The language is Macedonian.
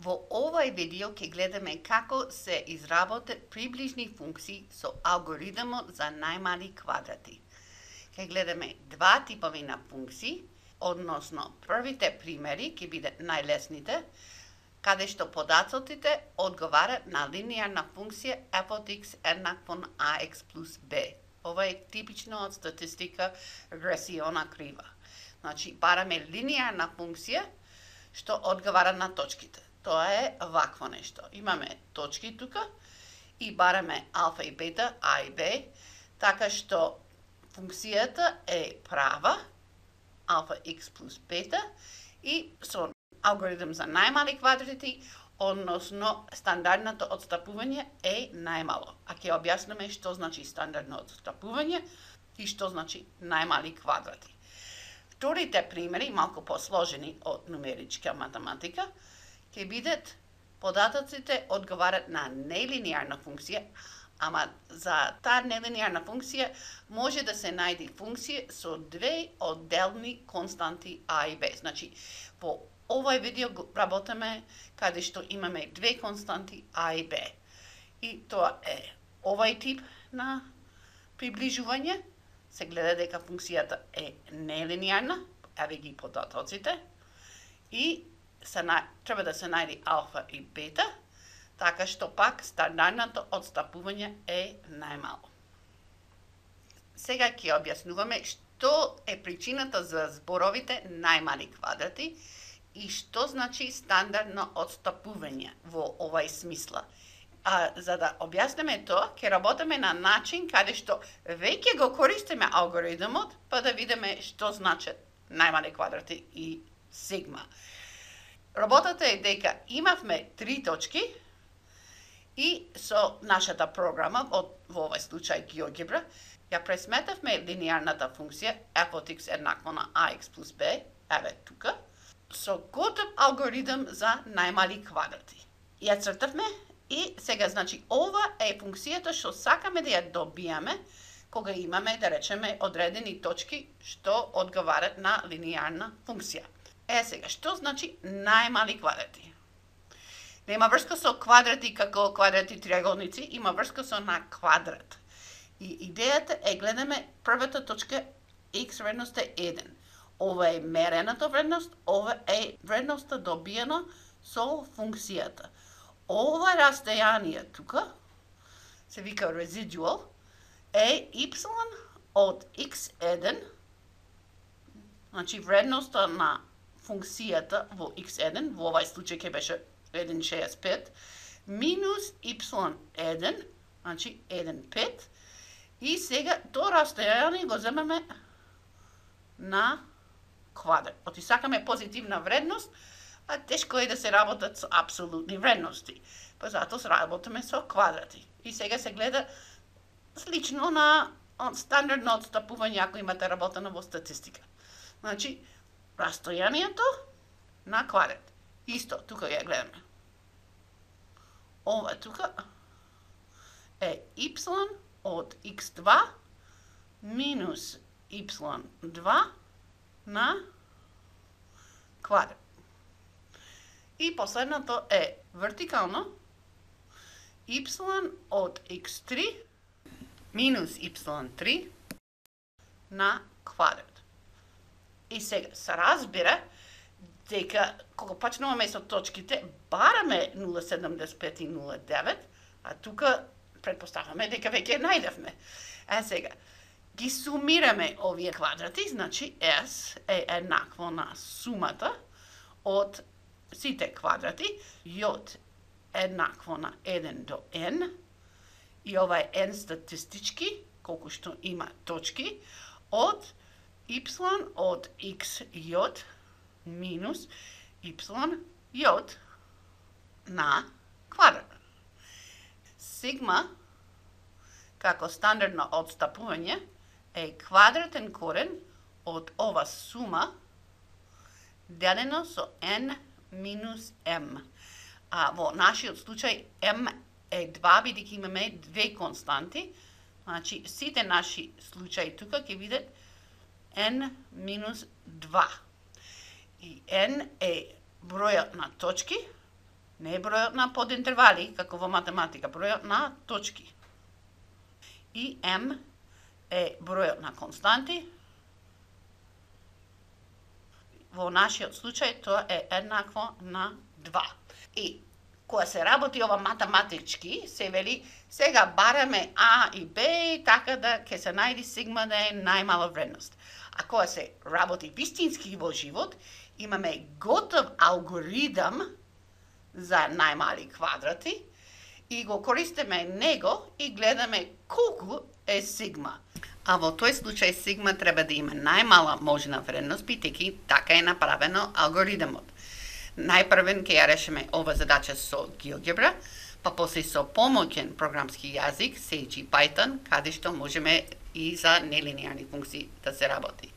Во овој видео ќе гледаме како се изработат приближни функции со алгоритмот за најмали квадрати. Ќе гледаме два типови на функции, односно првите примери ќе бидат најлесните, каде што податоците одговарат на линеарна функција f од x еднакво на ax плюс b. Ова е типично од статистика регресиона крива. Значи, бараме линеарна функција што одговара на точките. Тоа е вакво нешто. Имаме точки тука и бараме алфа и бета, а и б, така што функцијата е права, алфа x плюс бета, и со алгоритм за најмали квадрати, односно стандардното отстапување е најмало. А ќе објасниме што значи стандардно отстапување и што значи најмали квадрати. Вторите примери, малку посложени од нумеричка математика, ќе бидат податоците одговарат на нелинеарна функција, ама за таа нелинеарна функција може да се најде функција со две одделни константи а и б. Значи, во овој видео работиме каде што имаме две константи а и б. И тоа е овој тип на приближување. Се гледа дека функцијата е нелинеарна, еве ги податоците, и треба да се најде алфа и бета, така што пак стандардното отстапување е најмало. Сега ќе објаснуваме што е причината за зборовите најмали квадрати и што значи стандардно отстапување во овај смисла. А за да објасниме тоа, ќе работиме на начин каде што веќе го користиме алгоритмот, па да видиме што значат најмали квадрати и сигма. Работата е дека имавме три точки и со нашата програма, во овој случај GeoGebra, ја пресметавме линеарната функција f од x еднакво на ax плюс b, еве тука, со готов алгоритм за најмали квадрати. Ја цртавме и сега, значи, ова е функцијата што сакаме да ја добиеме кога имаме, да речеме, одредени точки што одговарат на линеарна функција. Сега, што значи најмали квадрати? Нема врска со квадрати како квадрати триаголници, има врска со на квадрат. И идејата е гледаме првата точка x вредност е 1. Ова е мерената вредност, ова е вредноста добиена со функцијата. Ова растојание тука се вика residual, е y од x1, значи вредноста на функцијата во x1, во овај случај ќе беше 1,65, минус y1, значи 1,5, и сега тоа растојание го земеме на квадрат. Оти сакаме позитивна вредност, а тешко е да се работат со апсолутни вредности. Па затоа се работиме со квадрати. И сега се гледа слично на стандардно отстапување ако имате работено во статистика. Значи, растојанието на квадрат. Исто, тука ја гледаме. Ова тука е y од x2 минус y2 на квадрат. И последното е вертикално y од x3 минус y3 на квадрат. И сега се разбира дека кога почнуваме со точките, бараме 0,75 и 0,9, а тука предпоставаме дека веќе најдевме. Сега, ги сумираме овие квадрати, значи S е еднакво на сумата од сите квадрати, J еднакво на 1 до n, и ова е n статистички, колку што има точки, од y од x j минус y j на квадрат. Сигма, како стандардно отстапување, е квадратен корен од ова сума делено со n минус m. А во нашиот случај m е 2, бидејќи имаме две константи, значи сите наши случаи тука ќе видат n минус 2. И n е бројот на точки Не бројот на подинтервали, како во математика, бројот на точки. И m е бројот на константи. Во нашиот случај тоа е еднакво на 2. И кога се работи ова математички, се вели сега бараме А и Б, така да ќе се најди сигма да е најмала вредност. А кога се работи вистински во живот, имаме готов алгоритам за најмали квадрати и го користиме него и гледаме колку е сигма. А во тој случај сигма треба да има најмала можна вредност, бидејќи така е направено алгоритмот. Најпрвен ќе ја решиме ова задача со GeoGebra, па после со помоќен програмски јазик, Sage и Python, каде што можеме и за нелинеарни функции да се работи.